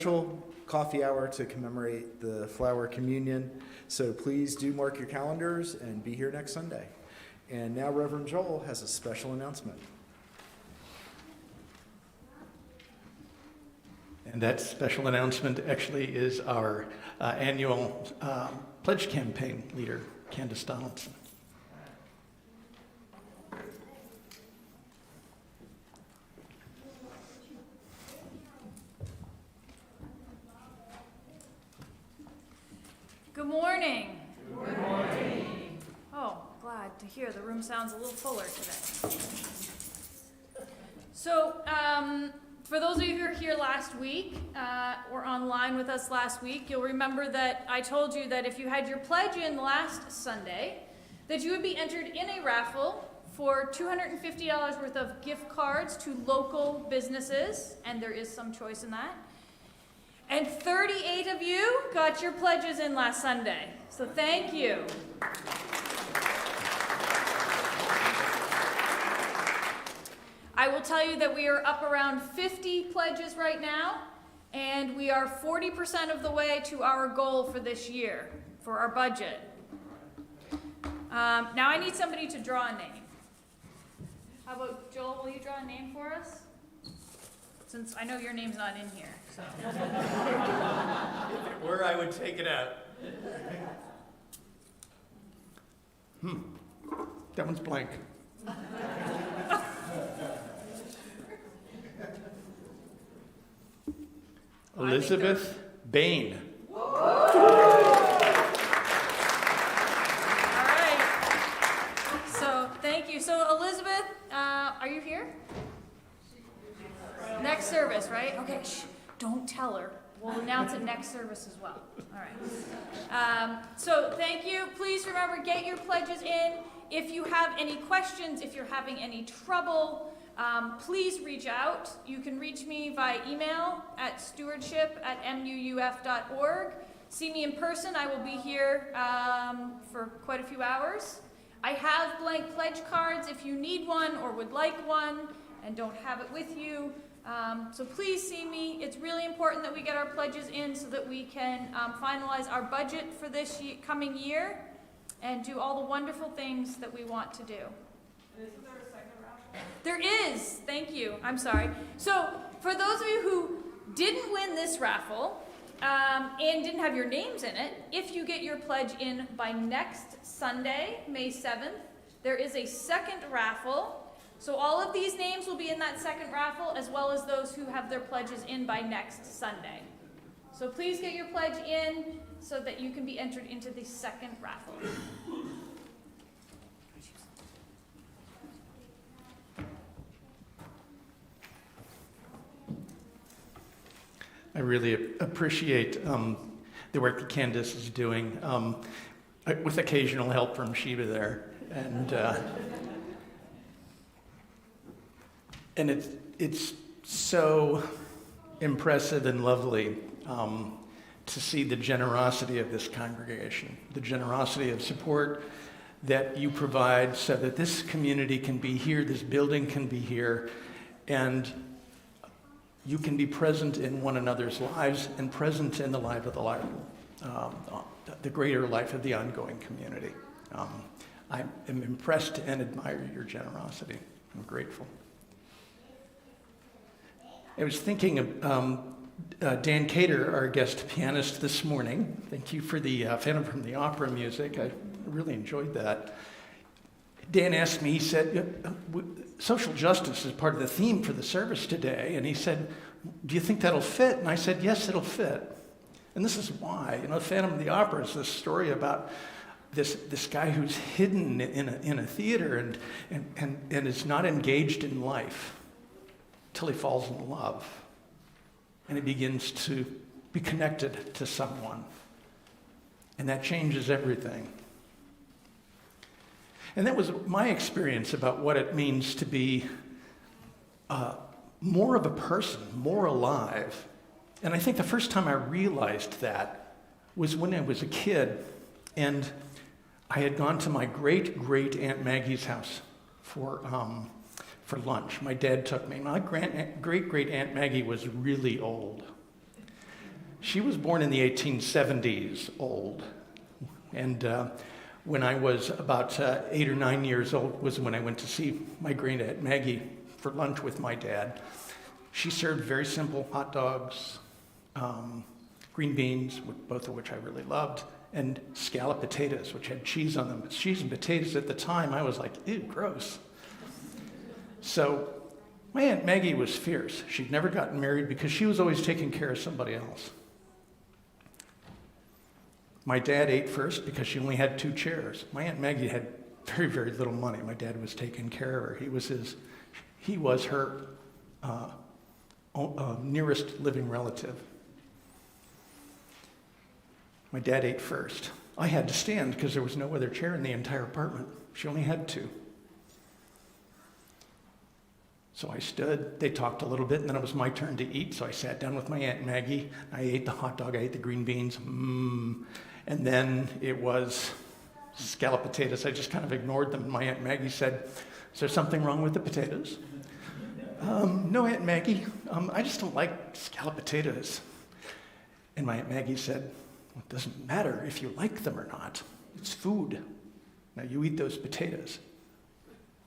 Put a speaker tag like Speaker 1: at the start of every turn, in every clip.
Speaker 1: special coffee hour to commemorate the flower communion. So please do mark your calendars and be here next Sunday. And now Reverend Joel has a special announcement.
Speaker 2: And that special announcement actually is our annual pledge campaign leader, Candace Donaldson.
Speaker 3: Good morning. Good morning. Oh, glad to hear the room sounds a little fuller today. So, for those of you who were here last week, or online with us last week, you'll remember that I told you that if you had your pledge in last Sunday, that you would be entered in a raffle for $250 worth of gift cards to local businesses, and there is some choice in that. And 38 of you got your pledges in last Sunday. So thank you. I will tell you that we are up around 50 pledges right now, and we are 40% of the way to our goal for this year, for our budget. Now I need somebody to draw a name. How about Joel, will you draw a name for us? Since I know your name's not in here, so.
Speaker 2: If it were, I would take it out. That one's blank. Elizabeth Bain.
Speaker 3: All right. So, thank you. So, Elizabeth, are you here? Next service, right? Okay, shh, don't tell her. We'll announce it next service as well. All right. So thank you. Please remember, get your pledges in. If you have any questions, if you're having any trouble, please reach out. You can reach me via email at stewardship@muuf.org. See me in person. I will be here for quite a few hours. I have blank pledge cards if you need one or would like one and don't have it with you. So please see me. It's really important that we get our pledges in so that we can finalize our budget for this coming year and do all the wonderful things that we want to do. Isn't there a second raffle? There is. Thank you. I'm sorry. So for those of you who didn't win this raffle and didn't have your names in it, if you get your pledge in by next Sunday, May 7th, there is a second raffle. So all of these names will be in that second raffle, as well as those who have their pledges in by next Sunday. So please get your pledge in so that you can be entered into the second raffle.
Speaker 2: I really appreciate the work that Candace is doing, with occasional help from Sheba there. And it's so impressive and lovely to see the generosity of this congregation, the generosity of support that you provide so that this community can be here, this building can be here, and you can be present in one another's lives and present in the life of the greater life of the ongoing community. I am impressed and admire your generosity. I'm grateful. I was thinking of Dan Cater, our guest pianist this morning. Thank you for the Phantom from the Opera music. I really enjoyed that. Dan asked me, he said, social justice is part of the theme for the service today. And he said, do you think that'll fit? And I said, yes, it'll fit. And this is why. Phantom of the Opera is this story about this guy who's hidden in a theater and is not engaged in life till he falls in love and he begins to be connected to someone. And that changes everything. And that was my experience about what it means to be more of a person, more alive. And I think the first time I realized that was when I was a kid and I had gone to my great Aunt Maggie's house for lunch. My dad took me. My great Aunt Maggie was really old. She was born in the 1870s, old. And when I was about 8 or 9 years old was when I went to see my great aunt Maggie for lunch with my dad. She served very simple hot dogs, green beans, both of which I really loved, and scalloped potatoes, which had cheese on them. Cheese and potatoes at the time, I was like, ew, gross. So my Aunt Maggie was fierce. She'd never gotten married because she was always taking care of somebody else. My dad ate first because she only had 2 chairs. My Aunt Maggie had very, very little money. My dad was taking care of her. He was her nearest living relative. My dad ate first. I had to stand because there was no other chair in the entire apartment. She only had 2. So I stood, they talked a little bit, and then it was my turn to eat. So I sat down with my Aunt Maggie. I ate the hot dog, I ate the green beans. And then it was scalloped potatoes. I just kind of ignored them. And my Aunt Maggie said, "Is there something wrong with the potatoes?" "No, Aunt Maggie, I just don't like scalloped potatoes." And my Aunt Maggie said, "Well, it doesn't matter if you like them or not. It's food. Now you eat those potatoes."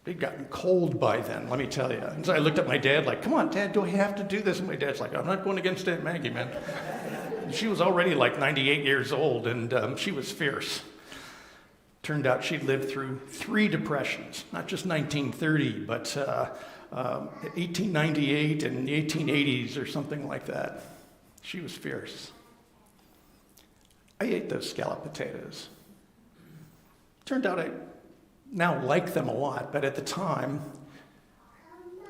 Speaker 2: They'd gotten cold by then, let me tell you. And so I looked at my dad like, "Come on, Dad, do I have to do this?" And my dad's like, "I'm not going against Aunt Maggie, man." She was already like 98 years old, and she was fierce. Turned out she'd lived through 3 depressions, not just 1930, but 1898 and the 1880s or something like that. She was fierce. I ate those scalloped potatoes. Turned out I now like them a lot, but at the time,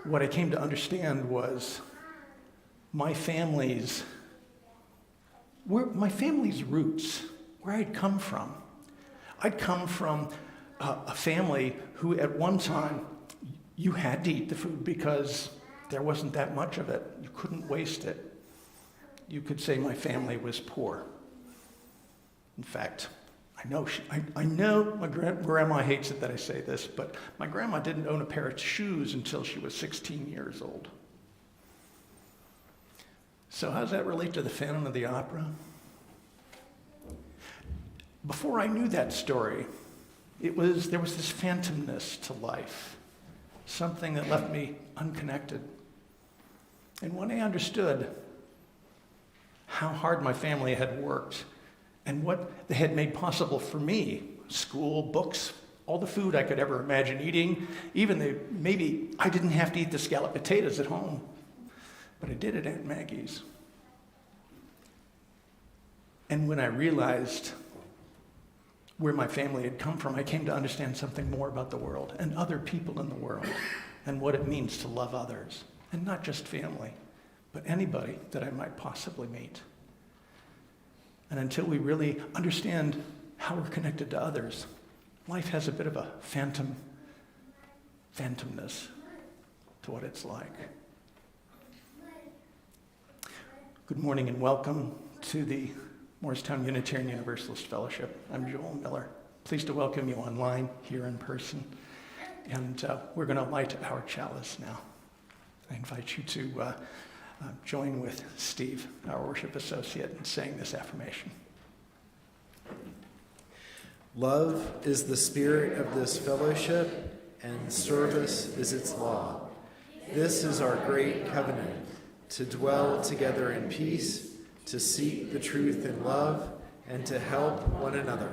Speaker 2: what I came to understand was my family's roots, where I'd come from. I'd come from a family who at one time, you had to eat the food because there wasn't that much of it. You couldn't waste it. You could say my family was poor. In fact, I know my grandma hates it that I say this, but my grandma didn't own a pair of shoes until she was 16 years old. So how does that relate to the Phantom of the Opera? Before I knew that story, there was this phantomness to life, something that left me unconnected. And when I understood how hard my family had worked and what they had made possible for me, school, books, all the food I could ever imagine eating, maybe I didn't have to eat the scalloped potatoes at home, but I did at Aunt Maggie's. And when I realized where my family had come from, I came to understand something more about the world and other people in the world and what it means to love others, and not just family, but anybody that I might possibly meet. And until we really understand how we're connected to others, life has a bit of a phantomness to what it's like. Good morning and welcome to the Morristown Unitarian Universalist Fellowship. I'm Joel Miller. Pleased to welcome you online, here in person. And we're going to light our chalice now. I invite you to join with Steve, our worship associate, in saying this affirmation.
Speaker 1: Love is the spirit of this fellowship, and service is its law. This is our great covenant, to dwell together in peace, to seek the truth in love, and to help one another.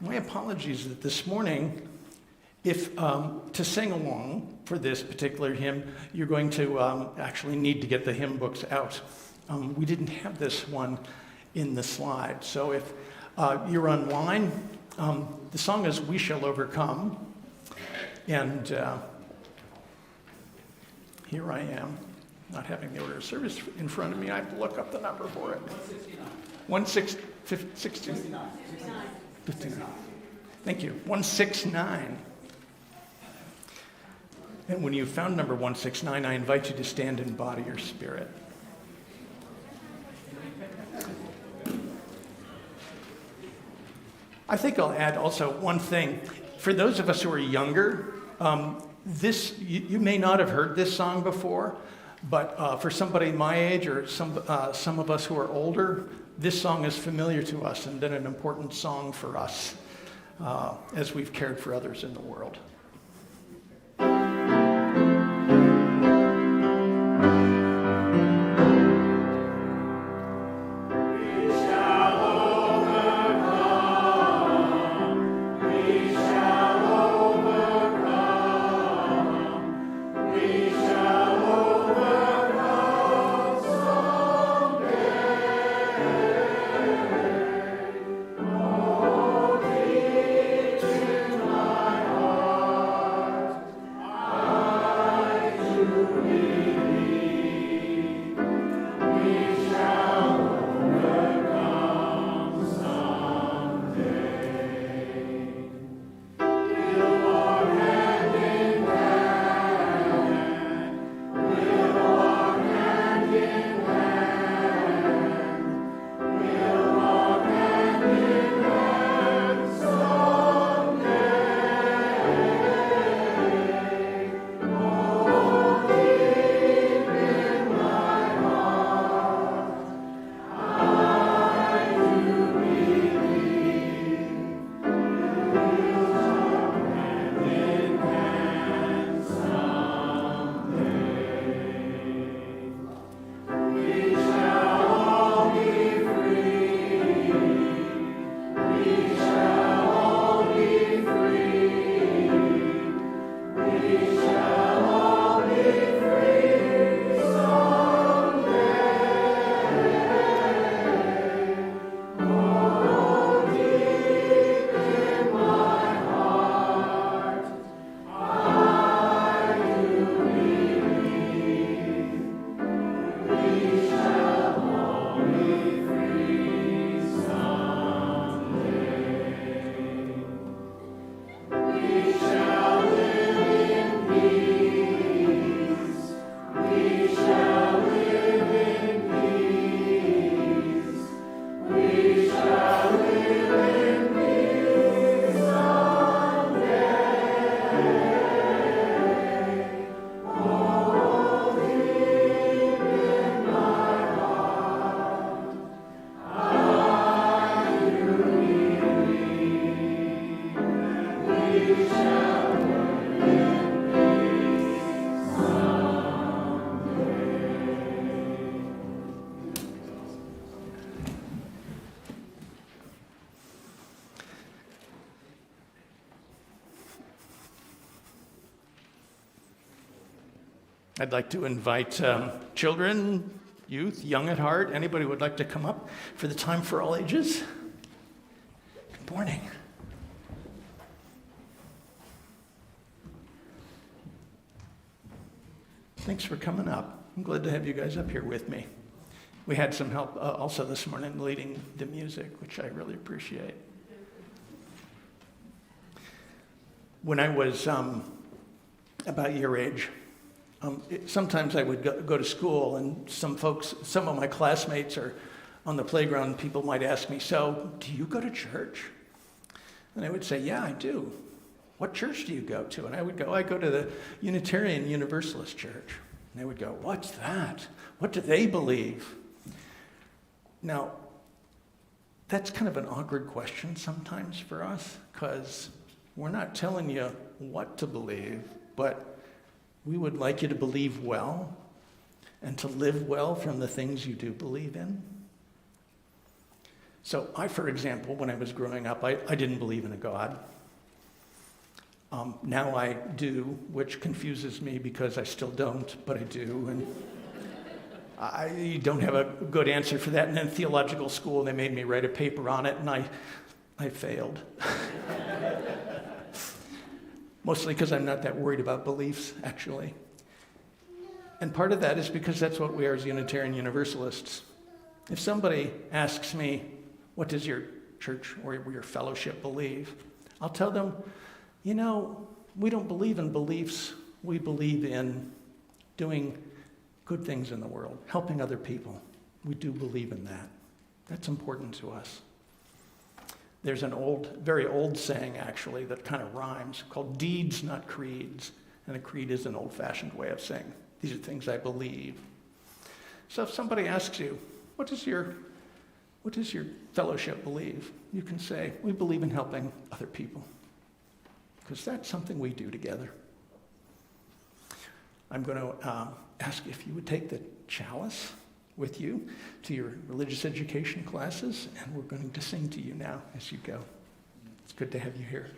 Speaker 2: My apologies that this morning, if to sing along for this particular hymn, you're going to actually need to get the hymn books out. We didn't have this one in the slide. So if you're online, the song is "We Shall Overcome." And here I am, not having the order of service in front of me. I have to look up the number for it. 169. Thank you. 169. And when you've found number 169, I invite you to stand and body your spirit. I think I'll add also one thing. For those of us who are younger, you may not have heard this song before, but for somebody my age or some of us who are older, this song is familiar to us and been an important song for us as we've cared for others in the world. I'd like to invite children, youth, young at heart, anybody who would like to come up for the Time for All Ages. Good morning. Thanks for coming up. I'm glad to have you guys up here with me. We had some help also this morning leading the music, which I really appreciate. When I was about your age, sometimes I would go to school, and some of my classmates are on the playground. People might ask me, "So, do you go to church?" And I would say, "Yeah, I do." "What church do you go to?" And I would go, "I go to the Unitarian Universalist church." And they would go, "What's that? What do they believe?" Now, that's kind of an awkward question sometimes for us, because we're not telling you what to believe, but we would like you to believe well and to live well from the things you do believe in. So I, for example, when I was growing up, I didn't believe in a God. Now I do, which confuses me because I still don't, but I do. And I don't have a good answer for that. And in theological school, they made me write a paper on it, and I failed. Mostly because I'm not that worried about beliefs, actually. And part of that is because that's what we are as Unitarian Universalists. If somebody asks me, "What does your church or your fellowship believe?" I'll tell them, we don't believe in beliefs. We believe in doing good things in the world, helping other people. We do believe in that. That's important to us. There's an very old saying, actually, that kind of rhymes, called deeds, not creeds. And a creed is an old-fashioned way of saying, these are things I believe. So if somebody asks you, what does your fellowship believe? You can say, we believe in helping other people, because that's something we do together. I'm going to ask if you would take the chalice with you to your religious education classes, and we're going to sing to you now as you go. It's good to have you here.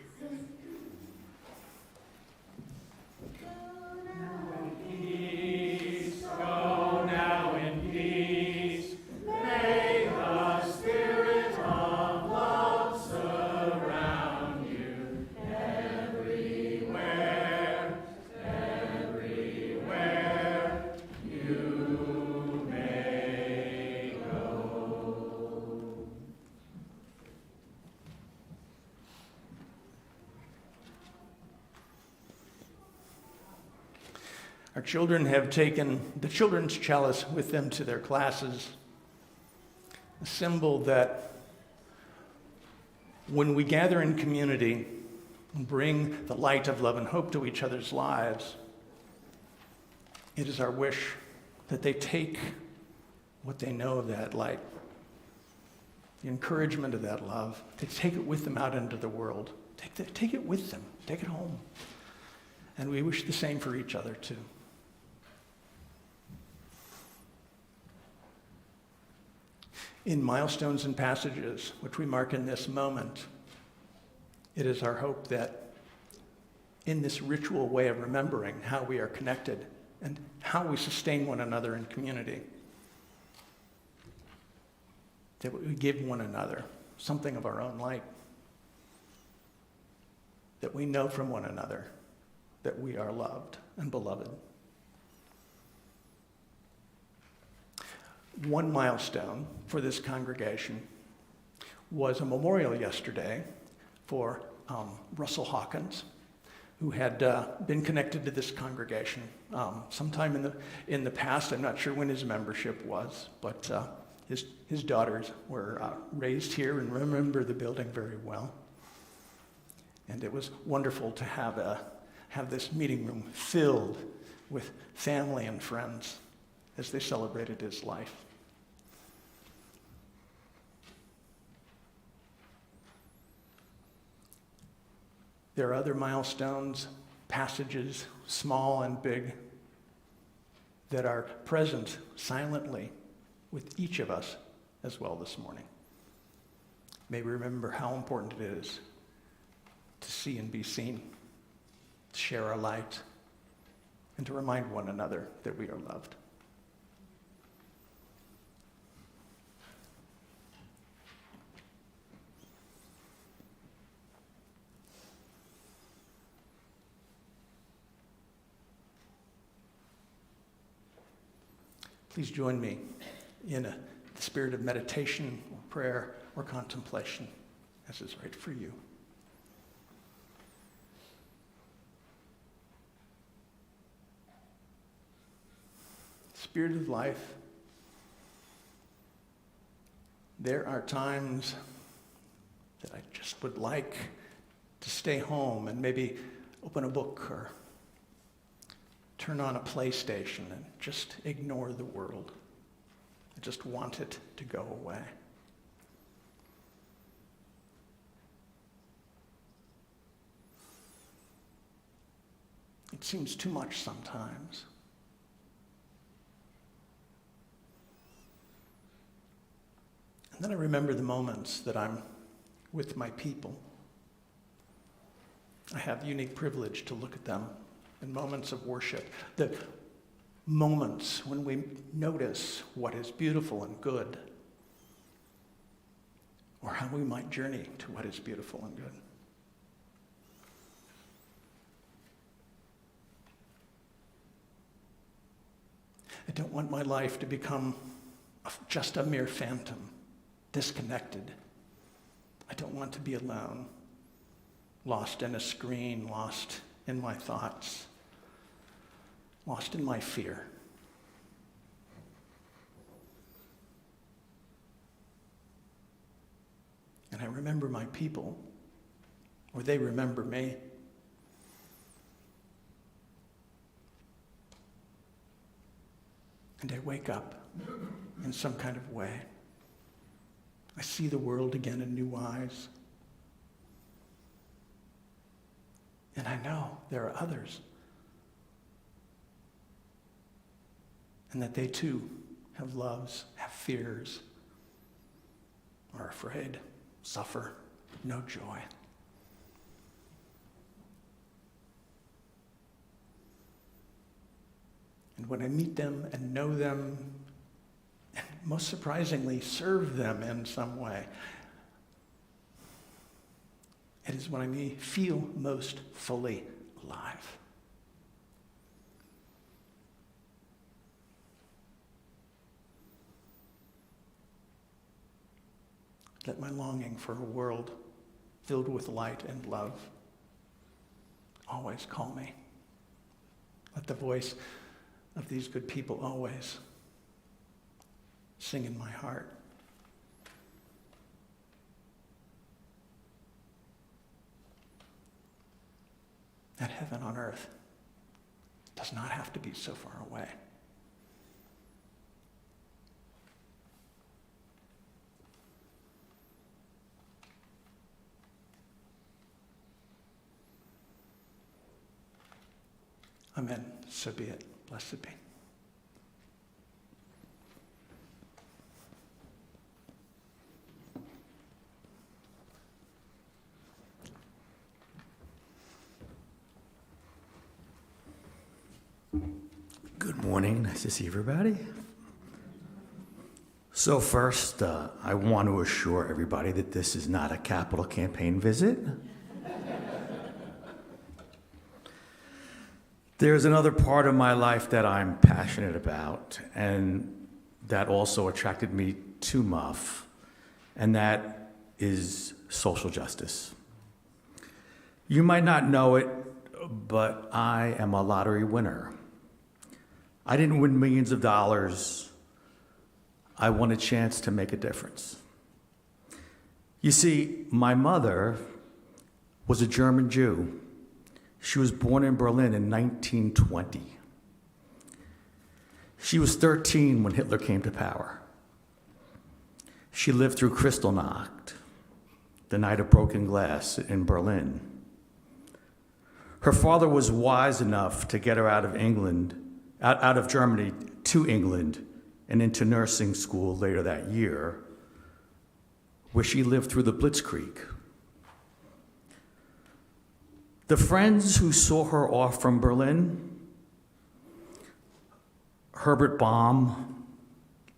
Speaker 2: Our children have taken the children's chalice with them to their classes, a symbol that when we gather in community and bring the light of love and hope to each other's lives, it is our wish that they take what they know of that light, the encouragement of that love, they take it with them out into the world. Take it with them, take it home. And we wish the same for each other too. In milestones and passages, which we mark in this moment, it is our hope that in this ritual way of remembering how we are connected and how we sustain one another in community, that we give one another something of our own light, that we know from one another that we are loved and beloved. One milestone for this congregation was a memorial yesterday for Russell Hawkins, who had been connected to this congregation sometime in the past. I'm not sure when his membership was, but his daughters were raised here and remember the building very well. And it was wonderful to have this meeting room filled with family and friends as they celebrated his life. There are other milestones, passages, small and big, that are present silently with each of us as well this morning. May we remember how important it is to see and be seen, to share our light, and to remind one another that we are loved. Please join me in the spirit of meditation, or prayer, or contemplation, as is right for you. Spirit of life, there are times that I just would like to stay home and maybe open a book or turn on a PlayStation and just ignore the world. I just want it to go away. It seems too much sometimes. And then I remember the moments that I'm with my people. I have the unique privilege to look at them in moments of worship, the moments when we notice what is beautiful and good, or how we might journey to what is beautiful and good. I don't want my life to become just a mere phantom, disconnected. I don't want to be alone, lost in a screen, lost in my thoughts, lost in my fear. And I remember my people, or they remember me. And I wake up in some kind of way. I see the world again in new eyes. And I know there are others. And that they too have loves, have fears, are afraid, suffer, no joy. And when I meet them and know them, and most surprisingly, serve them in some way, it is when I may feel most fully alive. Let my longing for a world filled with light and love always call me. Let the voice of these good people always sing in my heart. That heaven on earth does not have to be so far away. Amen. So be it. Blessed be.
Speaker 4: Good morning. Nice to see everybody. So first, I want to assure everybody that this is not a capital campaign visit. There's another part of my life that I'm passionate about, and that also attracted me to MUF, and that is social justice. You might not know it, but I am a lottery winner. I didn't win millions of dollars. I won a chance to make a difference. You see, my mother was a German Jew. She was born in Berlin in 1920. She was 13 when Hitler came to power. She lived through Kristallnacht, the night of broken glass in Berlin. Her father was wise enough to get her out of Germany to England and into nursing school later that year, where she lived through the Blitzkrieg. The friends who saw her off from Berlin, Herbert Baum,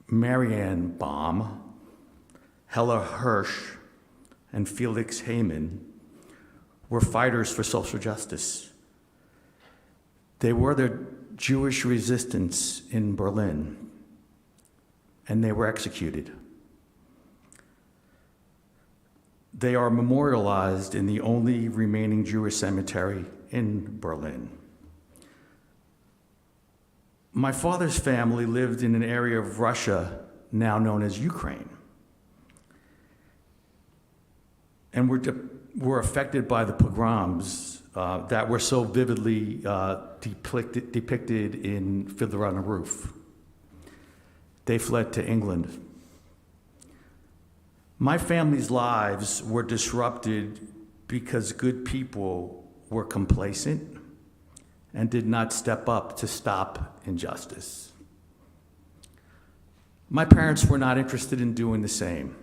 Speaker 4: Marianne Baum, Hella Hirsch, and Felix Hayman, were fighters for social justice. They were the Jewish resistance in Berlin, and they were executed. They are memorialized in the only remaining Jewish cemetery in Berlin. My father's family lived in an area of Russia now known as Ukraine, and were affected by the pogroms that were so vividly depicted in Fiddler on the Roof. They fled to England. My family's lives were disrupted because good people were complacent and did not step up to stop injustice. My parents were not interested in doing the same.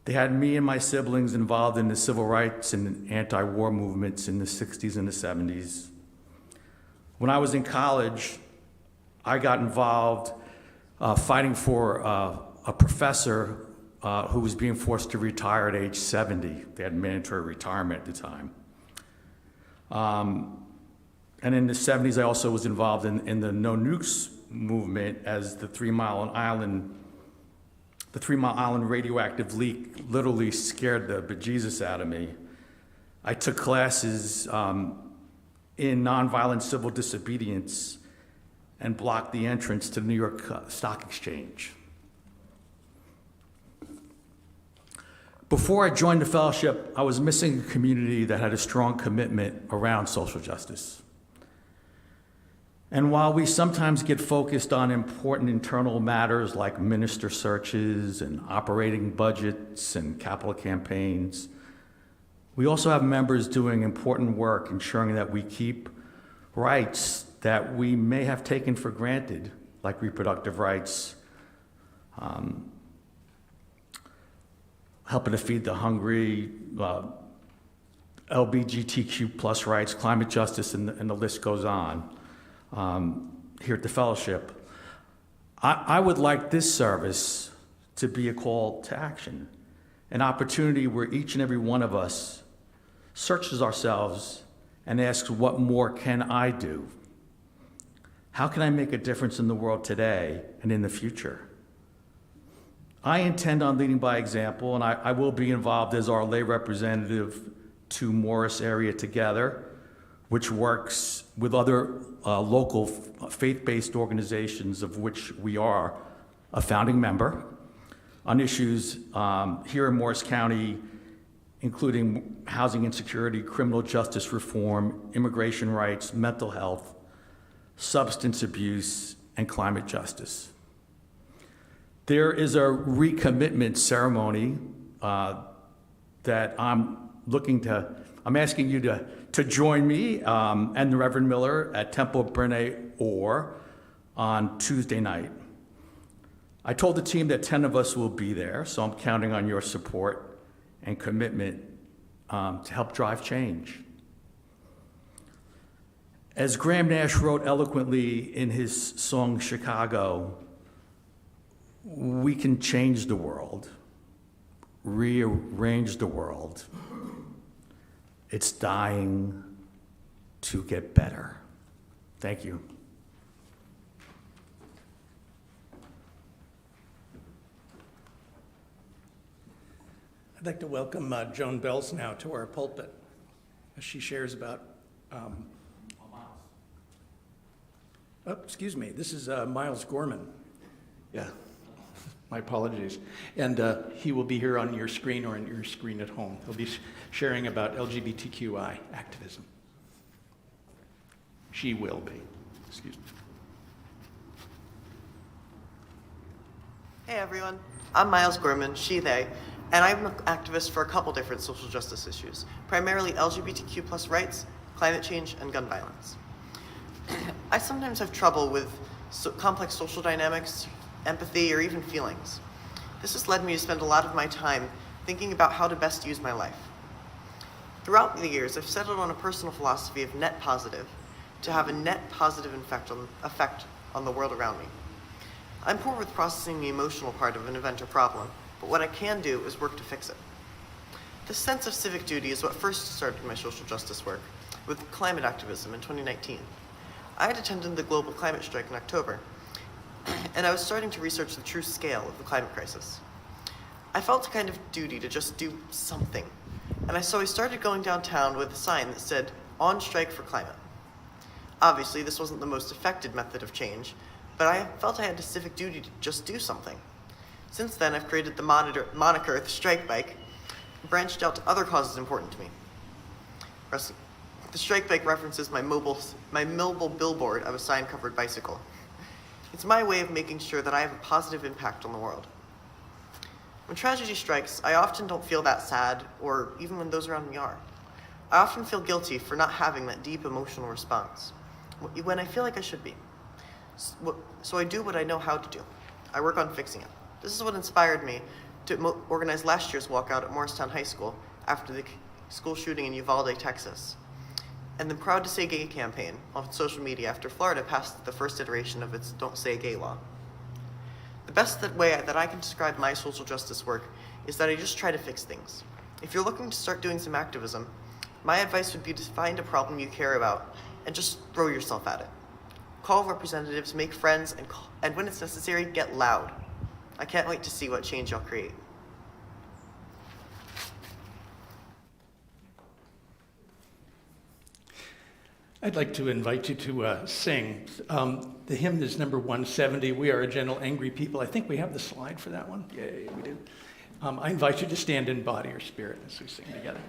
Speaker 4: They had me and my siblings involved in the civil rights and anti-war movements in the 60s and the 70s. When I was in college, I got involved fighting for a professor who was being forced to retire at age 70. They had mandatory retirement at the time. And in the 70s, I also was involved in the No Nukes movement as the 3 Mile Island radioactive leak literally scared the bejesus out of me. I took classes in nonviolent civil disobedience and blocked the entrance to the New York Stock Exchange. Before I joined the fellowship, I was missing a community that had a strong commitment around social justice. And while we sometimes get focused on important internal matters like minister searches and operating budgets and capital campaigns, we also have members doing important work ensuring that we keep rights that we may have taken for granted, like reproductive rights, helping to feed the hungry, LGBTQ plus rights, climate justice, and the list goes on. Here at the fellowship, I would like this service to be a call to action, an opportunity where each and every one of us searches ourselves and asks, what more can I do? How can I make a difference in the world today and in the future? I intend on leading by example, and I will be involved as our lay representative to Morris area together, which works with other local faith-based organizations of which we are a founding member on issues here in Morris County, including housing insecurity, criminal justice reform, immigration rights, mental health, substance abuse, and climate justice. There is a recommitment ceremony that I'm asking you to join me and the Reverend Miller at Temple Brene Orr on Tuesday night. I told the team that 10 of us will be there, so I'm counting on your support and commitment to help drive change. As Graham Nash wrote eloquently in his song Chicago, we can change the world, rearrange the world. It's dying to get better. Thank you.
Speaker 2: I'd like to welcome Joan Bells now to our pulpit as she shares about, excuse me, this is Miles Gorman. Yeah, my apologies. And he will be here on your screen or on your screen at home. He'll be sharing about LGBTQI activism. She will be, excuse me.
Speaker 5: Hey everyone, I'm Miles Gorman, she, they, and I'm an activist for a couple different social justice issues, primarily LGBTQ plus rights, climate change, and gun violence. I sometimes have trouble with complex social dynamics, empathy, or even feelings. This has led me to spend a lot of my time thinking about how to best use my life. Throughout the years, I've settled on a personal philosophy of net positive, to have a net positive effect on the world around me. I'm poor with processing the emotional part of an event or problem, but what I can do is work to fix it. This sense of civic duty is what first started my social justice work with climate activism in 2019. I had attended the global climate strike in October, and I was starting to research the true scale of the climate crisis. I felt a kind of duty to just do something, and so I started going downtown with a sign that said, "On strike for climate." Obviously, this wasn't the most effective method of change, but I felt I had a civic duty to just do something. Since then, I've created the moniker, the strike bike, and branched out to other causes important to me. The strike bike references my mobile billboard of a sign-covered bicycle. It's my way of making sure that I have a positive impact on the world. When tragedy strikes, I often don't feel that sad, or even when those around me are. I often feel guilty for not having that deep emotional response, when I feel like I should be. So I do what I know how to do. I work on fixing it. This is what inspired me to organize last year's walkout at Morristown High School after the school shooting in Uvalde, Texas, and the Proud to Say Gay campaign on social media after Florida passed the first iteration of its Don't Say Gay law. The best way that I can describe my social justice work is that I just try to fix things. If you're looking to start doing some activism, my advice would be to find a problem you care about and just throw yourself at it. Call representatives, make friends, and when it's necessary, get loud. I can't wait to see what change you'll create.
Speaker 2: I'd like to invite you to sing. The hymn is number 170, We Are a Gentle, Angry People. I think we have the slide for that one. Yay, we do. I invite you to stand in body or spirit as we sing together.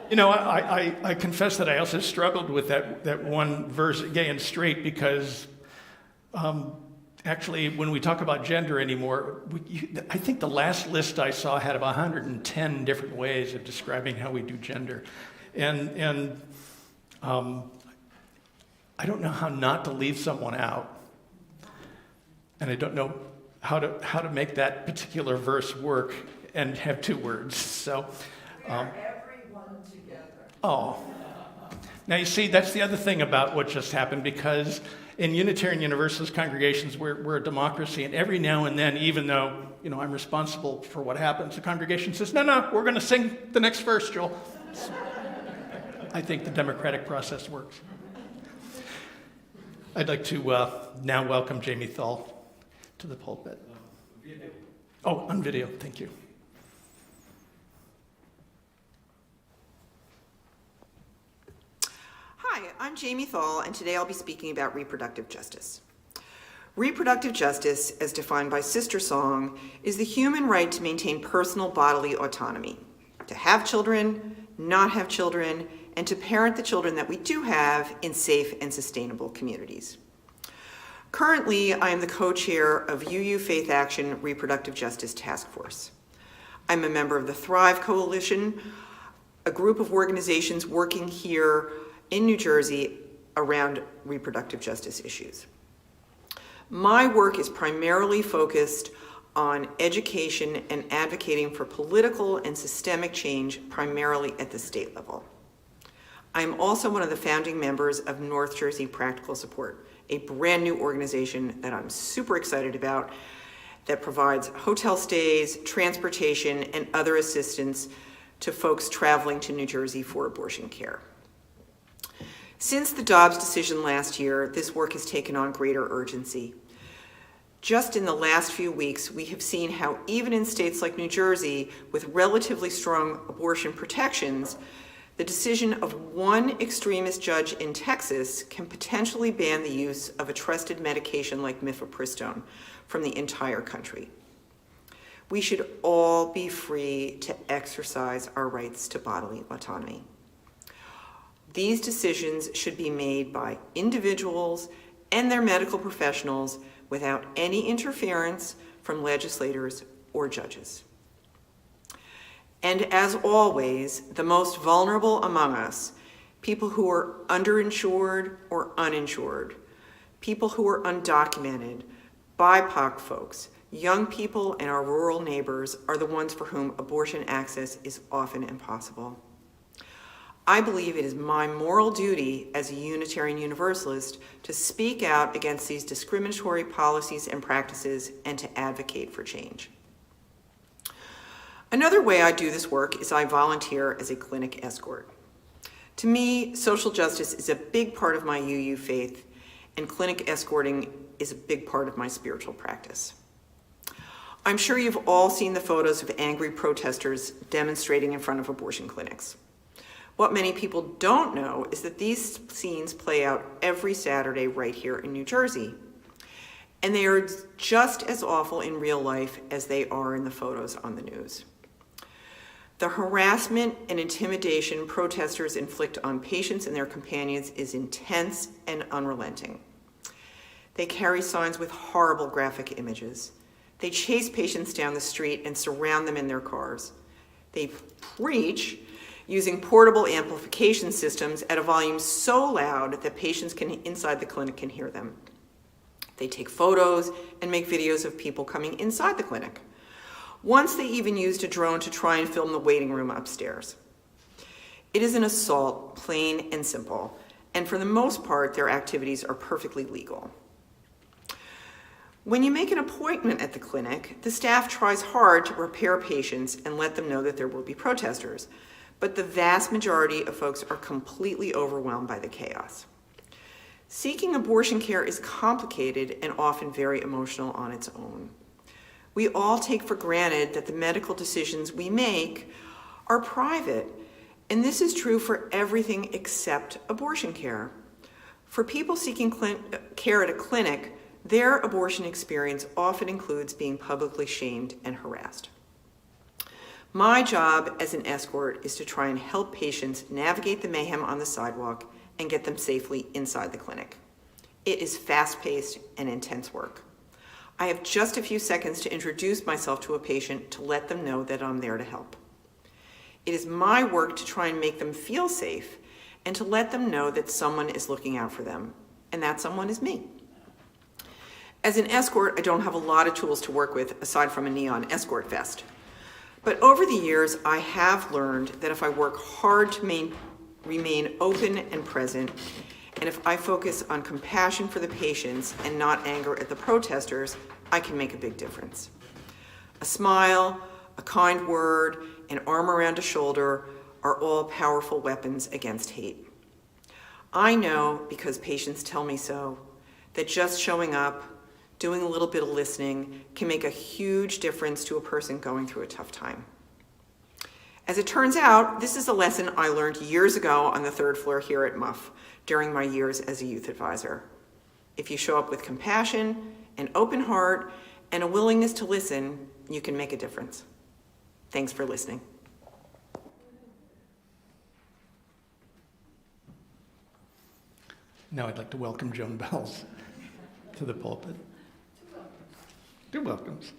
Speaker 2: You know, I confess that I also struggled with that one verse, gay and straight, because actually, when we talk about gender anymore, I think the last list I saw had about 110 different ways of describing how we do gender. And I don't know how not to leave someone out. And I don't know how to make that particular verse work and have two words. So,
Speaker 6: everyone together.
Speaker 2: Oh. Now you see, that's the other thing about what just happened, because in Unitarian Universalist congregations, we're a democracy, and every now and then, even though, you know, I'm responsible for what happens, the congregation says, no, we're going to sing the next verse, Joel. I think the democratic process works. I'd like to now welcome Jamie Thal to the pulpit. Oh, on video, thank you.
Speaker 6: Hi, I'm Jamie Thal, and today I'll be speaking about reproductive justice. Reproductive justice, as defined by Sister Song, is the human right to maintain personal bodily autonomy, to have children, not have children, and to parent the children that we do have in safe and sustainable communities. Currently, I am the co-chair of UU Faith Action Reproductive Justice Task Force. I'm a member of the Thrive Coalition, a group of organizations working here in New Jersey around reproductive justice issues. My work is primarily focused on education and advocating for political and systemic change, primarily at the state level. I'm also one of the founding members of North Jersey Practical Support, a brand new organization that I'm super excited about that provides hotel stays, transportation, and other assistance to folks traveling to New Jersey for abortion care. Since the Dobbs decision last year, this work has taken on greater urgency. Just in the last few weeks, we have seen how even in states like New Jersey, with relatively strong abortion protections, the decision of one extremist judge in Texas can potentially ban the use of a trusted medication like mifepristone from the entire country. We should all be free to exercise our rights to bodily autonomy. These decisions should be made by individuals and their medical professionals without any interference from legislators or judges. And as always, the most vulnerable among us, people who are underinsured or uninsured, people who are undocumented, BIPOC folks, young people, and our rural neighbors are the ones for whom abortion access is often impossible. I believe it is my moral duty as a Unitarian Universalist to speak out against these discriminatory policies and practices and to advocate for change. Another way I do this work is I volunteer as a clinic escort. To me, social justice is a big part of my UU faith, and clinic escorting is a big part of my spiritual practice. I'm sure you've all seen the photos of angry protesters demonstrating in front of abortion clinics. What many people don't know is that these scenes play out every Saturday right here in New Jersey. And they are just as awful in real life as they are in the photos on the news. The harassment and intimidation protesters inflict on patients and their companions is intense and unrelenting. They carry signs with horrible graphic images. They chase patients down the street and surround them in their cars. They preach using portable amplification systems at a volume so loud that patients inside the clinic can hear them. They take photos and make videos of people coming inside the clinic. Once they even used a drone to try and film the waiting room upstairs. It is an assault, plain and simple, and for the most part, their activities are perfectly legal. When you make an appointment at the clinic, the staff tries hard to prepare patients and let them know that there will be protesters, but the vast majority of folks are completely overwhelmed by the chaos. Seeking abortion care is complicated and often very emotional on its own. We all take for granted that the medical decisions we make are private, and this is true for everything except abortion care. For people seeking care at a clinic, their abortion experience often includes being publicly shamed and harassed. My job as an escort is to try and help patients navigate the mayhem on the sidewalk and get them safely inside the clinic. It is fast-paced and intense work. I have just a few seconds to introduce myself to a patient to let them know that I'm there to help. It is my work to try and make them feel safe and to let them know that someone is looking out for them, and that someone is me. As an escort, I don't have a lot of tools to work with aside from a neon escort vest. But over the years, I have learned that if I work hard to remain open and present, and if I focus on compassion for the patients and not anger at the protesters, I can make a big difference. A smile, a kind word, an arm around a shoulder are all powerful weapons against hate. I know, because patients tell me so, that just showing up, doing a little bit of listening can make a huge difference to a person going through a tough time. As it turns out, this is a lesson I learned years ago on the third floor here at MUF during my years as a youth advisor. If you show up with compassion, an open heart, and a willingness to listen, you can make a difference. Thanks for listening.
Speaker 2: Now I'd like to welcome Joan Bells to the pulpit. Two welcomes.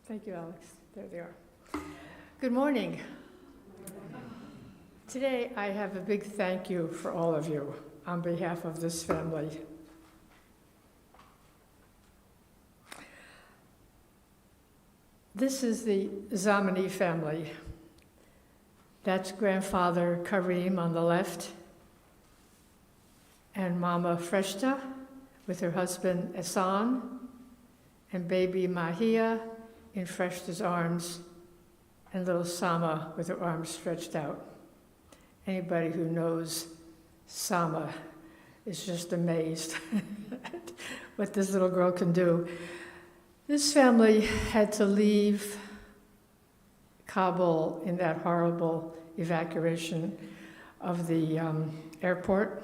Speaker 7: Thank you, Alex. There they are. Good morning. Today, I have a big thank you for all of you on behalf of this family. This is the Zamani family. That's grandfather Karim on the left, and Mama Freshta with her husband Ehsan, and baby Mahia in Freshta's arms, and little Sama with her arms stretched out. Anybody who knows Sama is just amazed at what this little girl can do. This family had to leave Kabul in that horrible evacuation of the airport,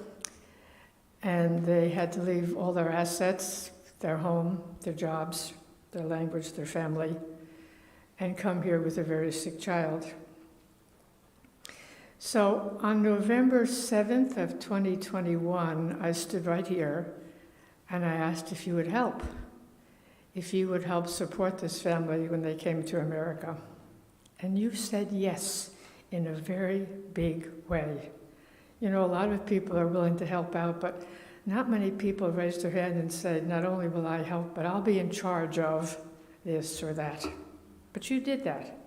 Speaker 7: and they had to leave all their assets, their home, their jobs, their language, their family, and come here with a very sick child. So on November 7th of 2021, I stood right here and I asked if you would help support this family when they came to America. And you said yes in a very big way. You know, a lot of people are willing to help out, but not many people raised their hand and said, not only will I help, but I'll be in charge of this or that. But you did that.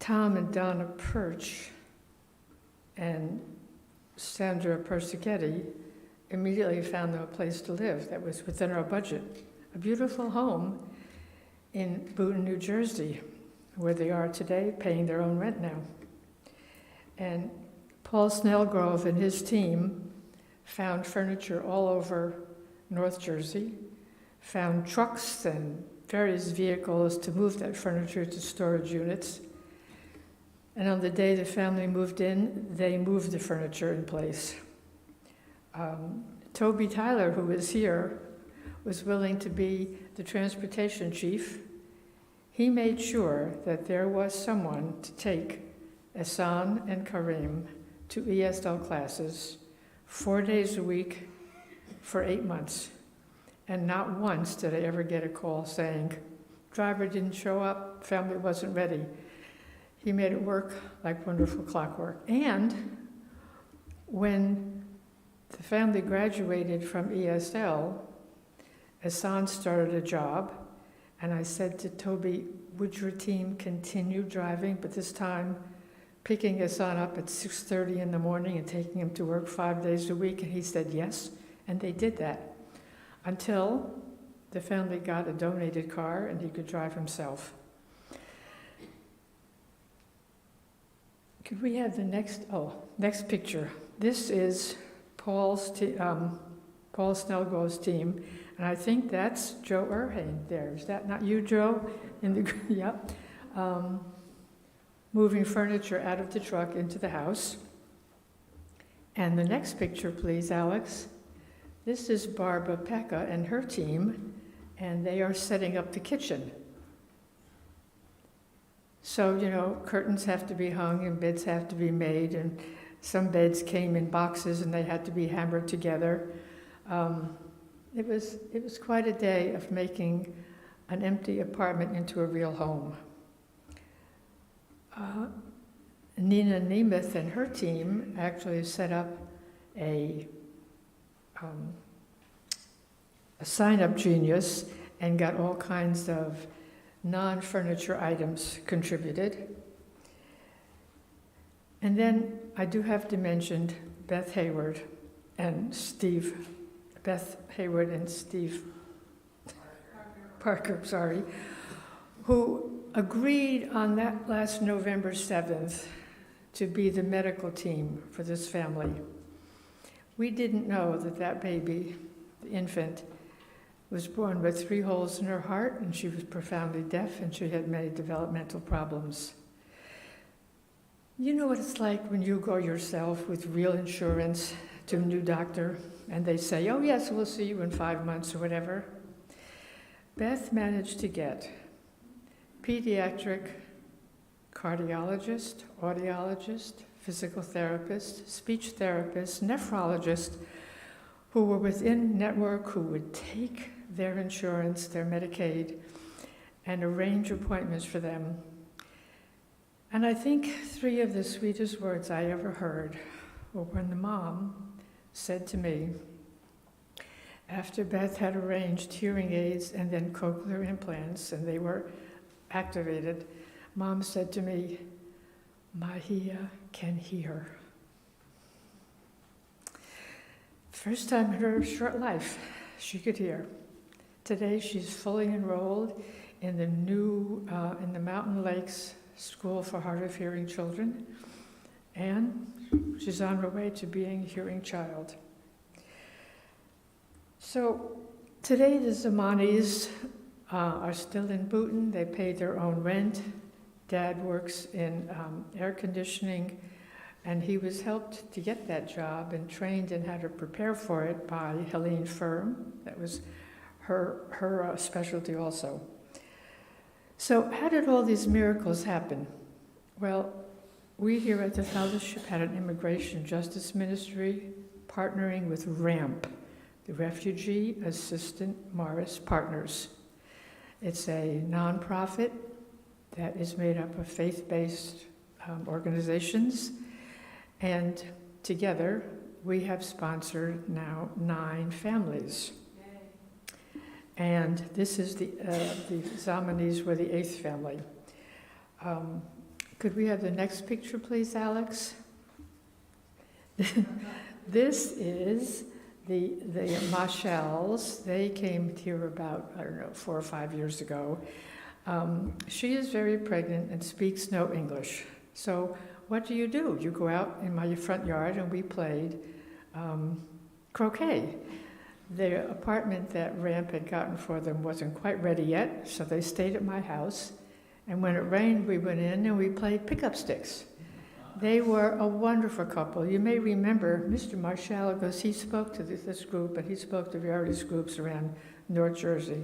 Speaker 7: Tom and Donna Perch and Sandra Persichetti immediately found them a place to live that was within our budget. A beautiful home in Boonton, New Jersey, where they are today, paying their own rent now. And Paul Snellgrove and his team found furniture all over North Jersey, found trucks and various vehicles to move that furniture to storage units. And on the day the family moved in, they moved the furniture in place. Toby Tyler, who is here, was willing to be the transportation chief. He made sure that there was someone to take Ehsan and Karim to ESL classes 4 days a week for 8 months. And not once did I ever get a call saying, driver didn't show up, family wasn't ready. He made it work like wonderful clockwork. And when the family graduated from ESL, Ehsan started a job, and I said to Toby, would your team continue driving, but this time picking Ehsan up at 6:30 in the morning and taking him to work 5 days a week? And he said yes, and they did that until the family got a donated car and he could drive himself. Could we have the next picture? This is Paul Snellgrove's team, and I think that's Joe Erhane there. Is that not you, Joe? Yep. Moving furniture out of the truck into the house. And the next picture, please, Alex. This is Barbara Pekka and her team, and they are setting up the kitchen. So, you know, curtains have to be hung and beds have to be made, and some beds came in boxes and they had to be hammered together. It was quite a day of making an empty apartment into a real home. Nina Nemeth and her team actually set up a sign-up genius and got all kinds of non-furniture items contributed. And then I do have to mention Beth Hayward and Steve Parker, who agreed on that last November 7th to be the medical team for this family. We didn't know that that baby, the infant, was born with 3 holes in her heart, and she was profoundly deaf, and she had many developmental problems. You know what it's like when you go yourself with real insurance to a new doctor, and they say, oh yes, we'll see you in 5 months or whatever. Beth managed to get pediatric cardiologist, audiologist, physical therapist, speech therapist, nephrologist, who were within network, who would take their insurance, their Medicaid, and arrange appointments for them. And I think 3 of the sweetest words I ever heard were when the mom said to me, after Beth had arranged hearing aids and then cochlear implants, and they were activated, Mom said to me, Mahia can hear. First time in her short life, she could hear. Today, she's fully enrolled in the new, in the Mountain Lakes School for Hard of Hearing Children, and she's on her way to being a hearing child. So today the Zamanis are still in Bhutan. They pay their own rent. Dad works in air conditioning, and he was helped to get that job and trained in how to prepare for it by Helene Firm. That was her specialty also. So how did all these miracles happen? Well, we here at the Fellowship had an immigration justice ministry partnering with RAMP, the Refugee Assistant Morris Partners. It's a nonprofit that is made up of faith-based organizations, and together we have sponsored now 9 families. And this is the Zamanis were the 8th family. Could we have the next picture, please, Alex? This is the Mashals. They came here about, 4 or 5 years ago. She is very pregnant and speaks no English. So what do? You go out in my front yard and we played croquet. The apartment that Ramp had gotten for them wasn't quite ready yet, so they stayed at my house. And when it rained, we went in and we played pickup sticks. They were a wonderful couple. You may remember Mr. Marshall, because he spoke to this group, and he spoke to various groups around North Jersey.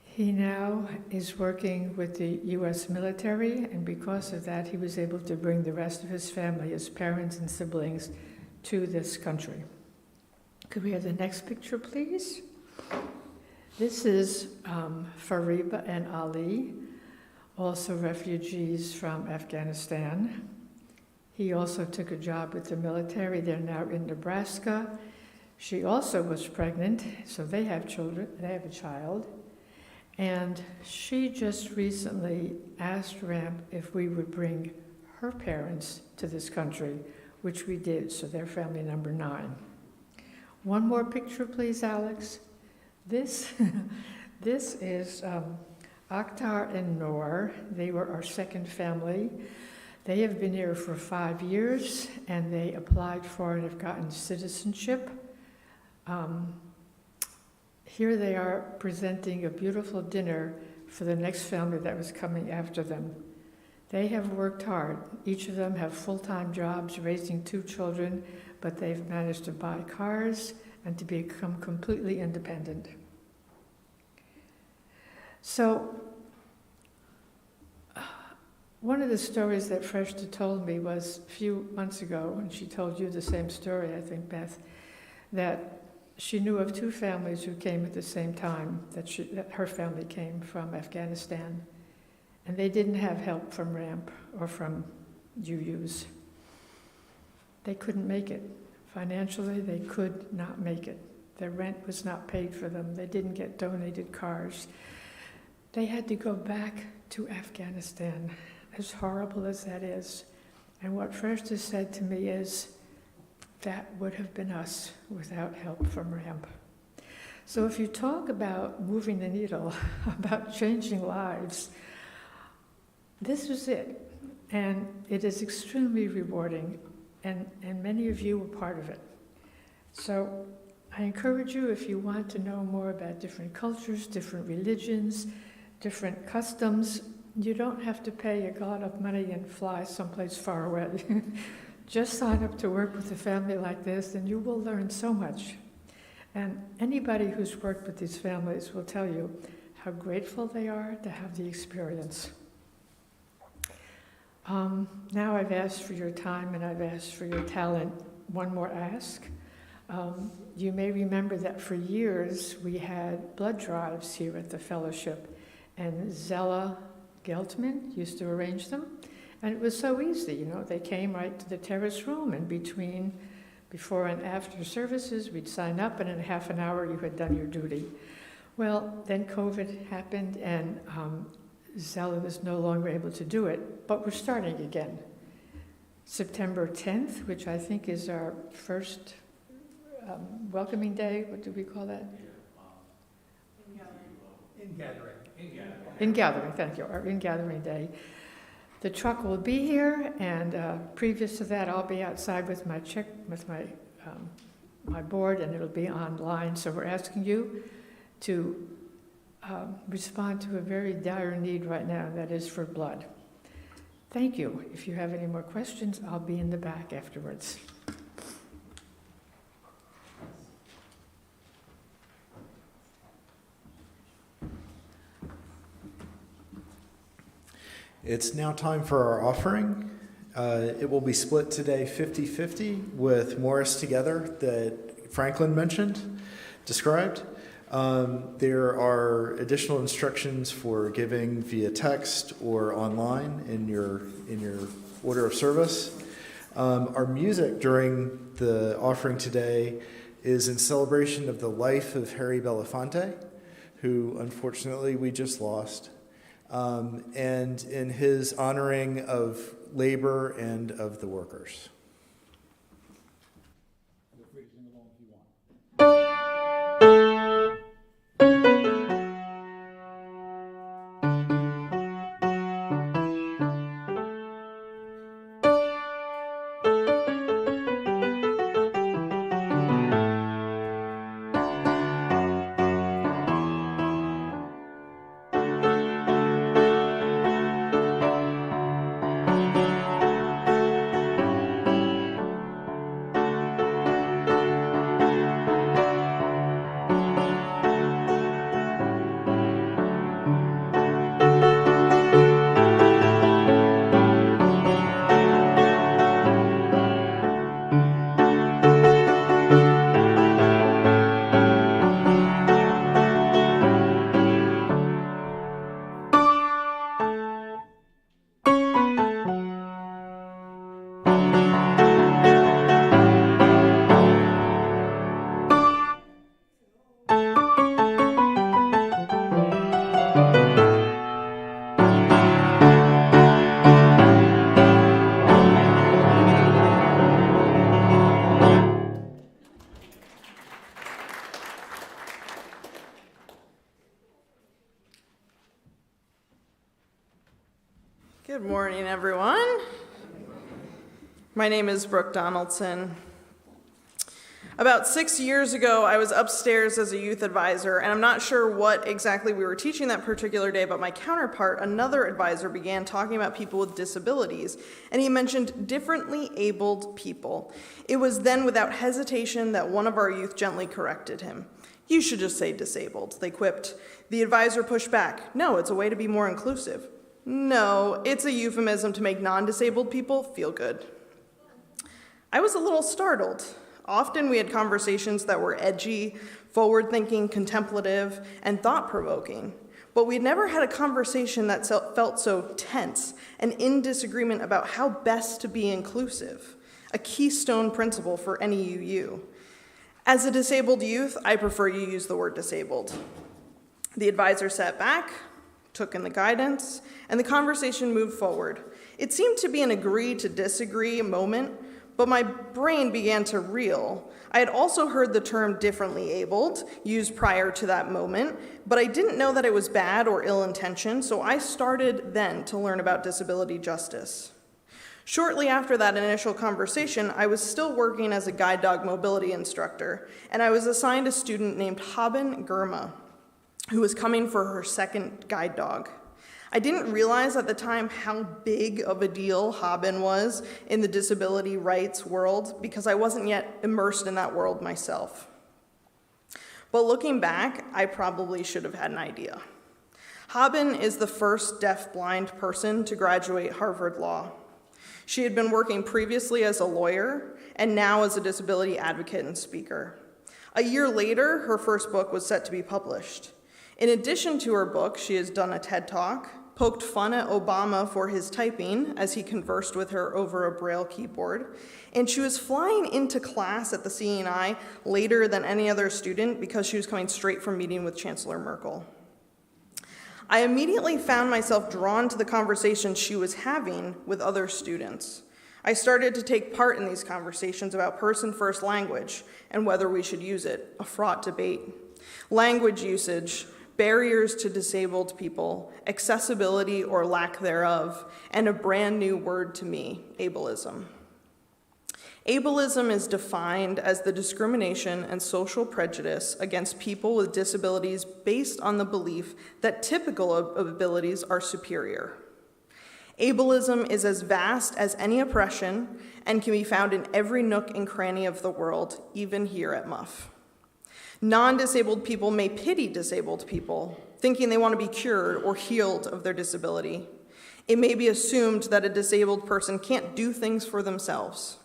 Speaker 7: He now is working with the U.S. military, and because of that, he was able to bring the rest of his family, his parents and siblings, to this country. Could we have the next picture, please? This is Fariba and Ali, also refugees from Afghanistan. He also took a job with the military. They're now in Nebraska. She also was pregnant, so they have children. They have a child. And she just recently asked Ramp if we would bring her parents to this country, which we did, so they're family number 9. One more picture, please, Alex. This is Akhtar and Noor. They were our 2nd family. They have been here for 5 years, and they applied for and have gotten citizenship. Here they are presenting a beautiful dinner for the next family that was coming after them. They have worked hard. Each of them have full-time jobs raising 2 children, but they've managed to buy cars and to become completely independent. So, one of the stories that Freshta told me was a few months ago, and she told you the same story, I think, Beth, that she knew of 2 families who came at the same time, that her family came from Afghanistan, and they didn't have help from RAMP or from UUs. They couldn't make it. Financially, they could not make it. Their rent was not paid for them. They didn't get donated cars. They had to go back to Afghanistan, as horrible as that is. And what Freshta said to me is, that would have been us without help from RAMP. So if you talk about moving the needle, about changing lives, this was it. And it is extremely rewarding, and many of you were part of it. So I encourage you, if you want to know more about different cultures, different religions, different customs, you don't have to pay a lot of money and fly someplace far away. Just sign up to work with a family like this, and you will learn so much. And anybody who's worked with these families will tell you how grateful they are to have the experience. Now I've asked for your time and I've asked for your talent. One more ask. You may remember that for years we had blood drives here at the Fellowship, and Zella Geltman used to arrange them. And it was so easy, you know. They came right to the terrace room, and before and after services, we'd sign up, and in half an hour you had done your duty. Well, then COVID happened, and Zella was no longer able to do it, but we're starting again. September 10th, which I think is our first welcoming day. What do we call that? In-gathering, thank you, our in-gathering day. The truck will be here, and previous to that, I'll be outside with my my board, and it'll be online. So we're asking you to respond to a very dire need right now, that is for blood. Thank you. If you have any more questions, I'll be in the back afterwards.
Speaker 1: It's now time for our offering. It will be split today 50-50 with Morris Together that Franklin described. There are additional instructions for giving via text or online in your order of service. Our music during the offering today is in celebration of the life of Harry Belafonte, who unfortunately we just lost. And in his honoring of labor and of the workers.
Speaker 8: Good morning, everyone. My name is Brooke Donaldson. About 6 years ago, I was upstairs as a youth advisor, and I'm not sure what exactly we were teaching that particular day, but my counterpart, another advisor, began talking about people with disabilities, and he mentioned differently abled people. It was then without hesitation that one of our youth gently corrected him. "You should just say disabled," they quipped. The advisor pushed back. "No, it's a way to be more inclusive." "No, it's a euphemism to make non-disabled people feel good." I was a little startled. Often we had conversations that were edgy, forward-thinking, contemplative, and thought-provoking. But we'd never had a conversation that felt so tense and in disagreement about how best to be inclusive, a keystone principle for any UU. As a disabled youth, I prefer you use the word disabled. The advisor sat back, took in the guidance, and the conversation moved forward. It seemed to be an agree to disagree moment, but my brain began to reel. I had also heard the term differently abled used prior to that moment, but I didn't know that it was bad or ill-intentioned, so I started then to learn about disability justice. Shortly after that initial conversation, I was still working as a guide dog mobility instructor, and I was assigned a student named Haben Girma, who was coming for her second guide dog. I didn't realize at the time how big of a deal Haben was in the disability rights world because I wasn't yet immersed in that world myself. But looking back, I probably should have had an idea. Haben is the first deaf-blind person to graduate Harvard Law. She had been working previously as a lawyer and now as a disability advocate and speaker. A year later, her first book was set to be published. In addition to her book, she has done a TED Talk, poked fun at Obama for his typing as he conversed with her over a Braille keyboard, and she was flying into class at the CNI later than any other student because she was coming straight from meeting with Chancellor Merkel. I immediately found myself drawn to the conversations she was having with other students. I started to take part in these conversations about person-first language and whether we should use it, a fraught debate. Language usage, barriers to disabled people, accessibility or lack thereof, and a brand new word to me, ableism. Ableism is defined as the discrimination and social prejudice against people with disabilities based on the belief that typical abilities are superior. Ableism is as vast as any oppression and can be found in every nook and cranny of the world, even here at MUF. Non-disabled people may pity disabled people, thinking they want to be cured or healed of their disability. It may be assumed that a disabled person can't do things for themselves.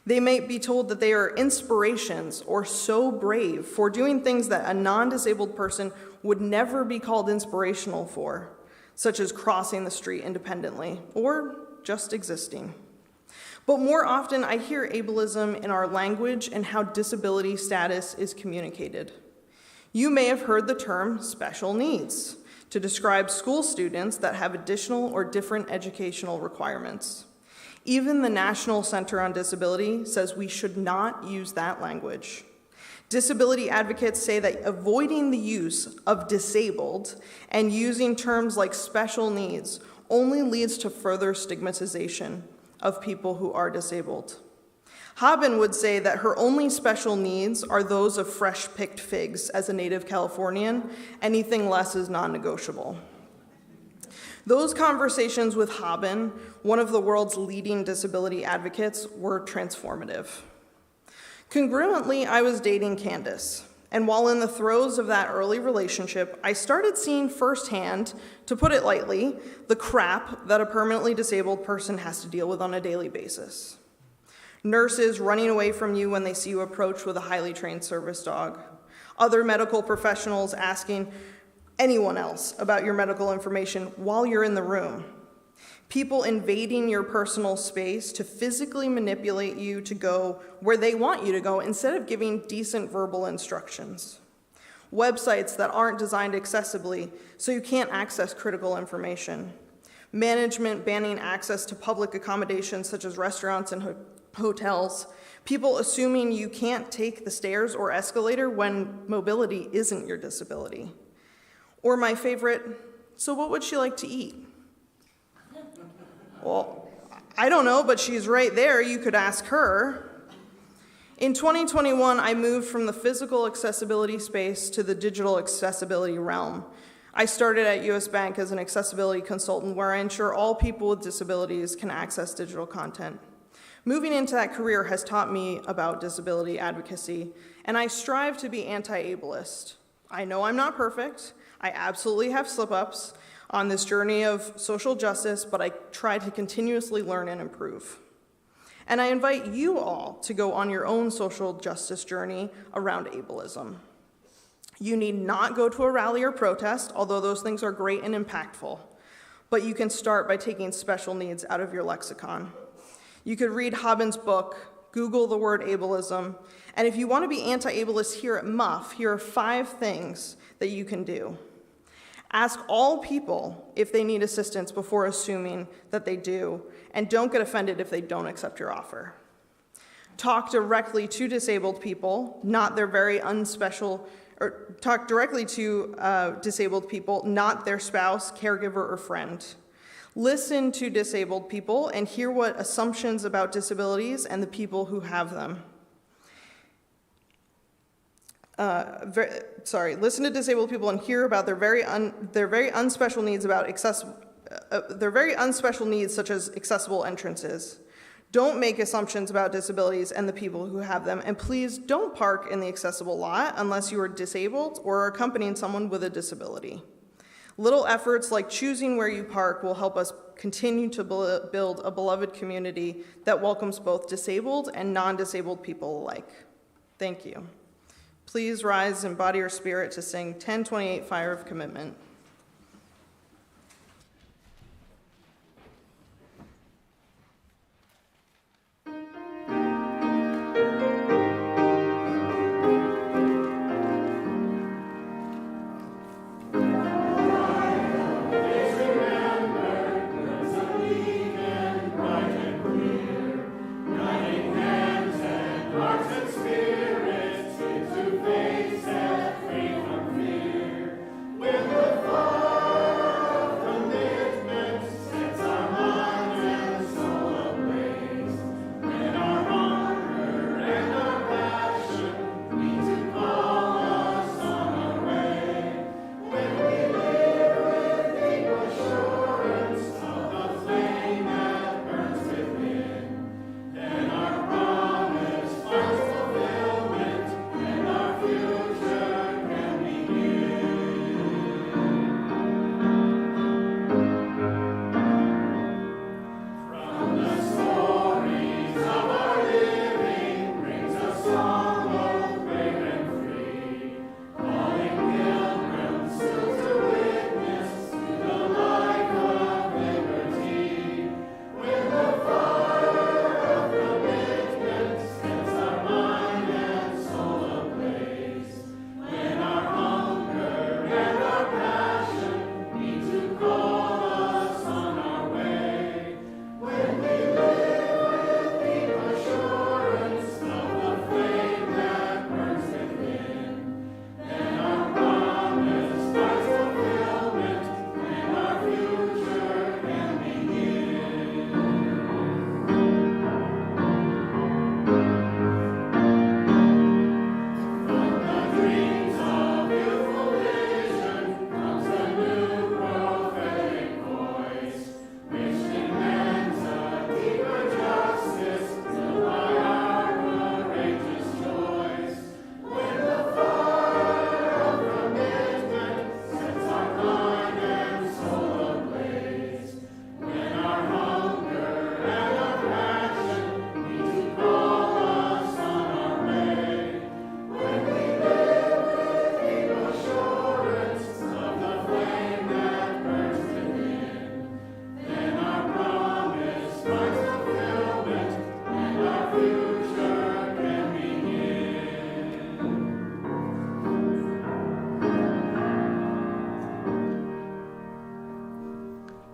Speaker 8: They may be told that they are inspirations or so brave for doing things that a non-disabled person would never be called inspirational for, such as crossing the street independently or just existing. But more often, I hear ableism in our language and how disability status is communicated. You may have heard the term special needs to describe school students that have additional or different educational requirements. Even the National Center on Disability says we should not use that language. Disability advocates say that avoiding the use of disabled and using terms like special needs only leads to further stigmatization of people who are disabled. Haben would say that her only special needs are those of fresh-picked figs as a native Californian. Anything less is non-negotiable. Those conversations with Haben, one of the world's leading disability advocates, were transformative. Congruently, I was dating Candace, and while in the throes of that early relationship, I started seeing firsthand, to put it lightly, the crap that a permanently disabled person has to deal with on a daily basis. Nurses running away from you when they see you approach with a highly trained service dog. Other medical professionals asking anyone else about your medical information while you're in the room. People invading your personal space to physically manipulate you to go where they want you to go instead of giving decent verbal instructions. Websites that aren't designed accessibly so you can't access critical information. Management banning access to public accommodations such as restaurants and hotels. People assuming you can't take the stairs or escalator when mobility isn't your disability. Or my favorite, so what would she like to eat? Well, I don't know, but she's right there. You could ask her. In 2021, I moved from the physical accessibility space to the digital accessibility realm. I started at US Bank as an accessibility consultant where I ensure all people with disabilities can access digital content. Moving into that career has taught me about disability advocacy, and I strive to be anti-ableist. I know I'm not perfect. I absolutely have slip-ups on this journey of social justice, but I try to continuously learn and improve. And I invite you all to go on your own social justice journey around ableism. You need not go to a rally or protest, although those things are great and impactful, but you can start by taking special needs out of your lexicon. You could read Haben's book, Google the word ableism, and if you want to be anti-ableist here at MUF, here are 5 things that you can do. Ask all people if they need assistance before assuming that they do, and don't get offended if they don't accept your offer. Talk directly to disabled people, not their very unspecial, or talk directly to disabled people, not their spouse, caregiver, or friend. Listen to disabled people and hear what assumptions about disabilities and the people who have them. Listen to disabled people and hear about their very unspecial needs such as accessible entrances. Don't make assumptions about disabilities and the people who have them, and please don't park in the accessible lot unless you are disabled or are accompanying someone with a disability. Little efforts like choosing where you park will help us continue to build a beloved community that welcomes both disabled and non-disabled people alike. Thank you. Please rise and body your spirit to sing 1028 Fire of Commitment.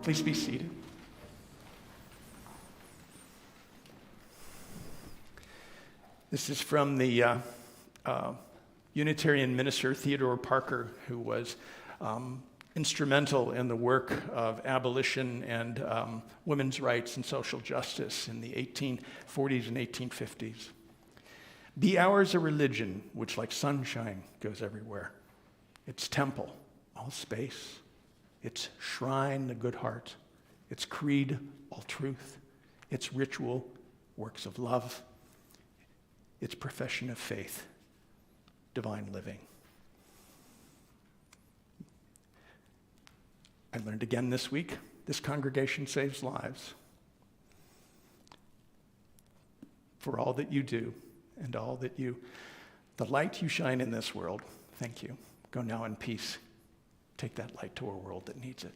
Speaker 2: Please be seated. This is from the Unitarian minister Theodore Parker, who was instrumental in the work of abolition and women's rights and social justice in the 1840s and 1850s. Be ours a religion which like sunshine goes everywhere. Its temple, all space. Its shrine, the good heart. Its creed, all truth. Its ritual, works of love. Its profession of faith, divine living. I learned again this week, this congregation saves lives. For all that you do and all that the light you shine in this world, thank you. Go now in peace. Take that light to a world that needs it.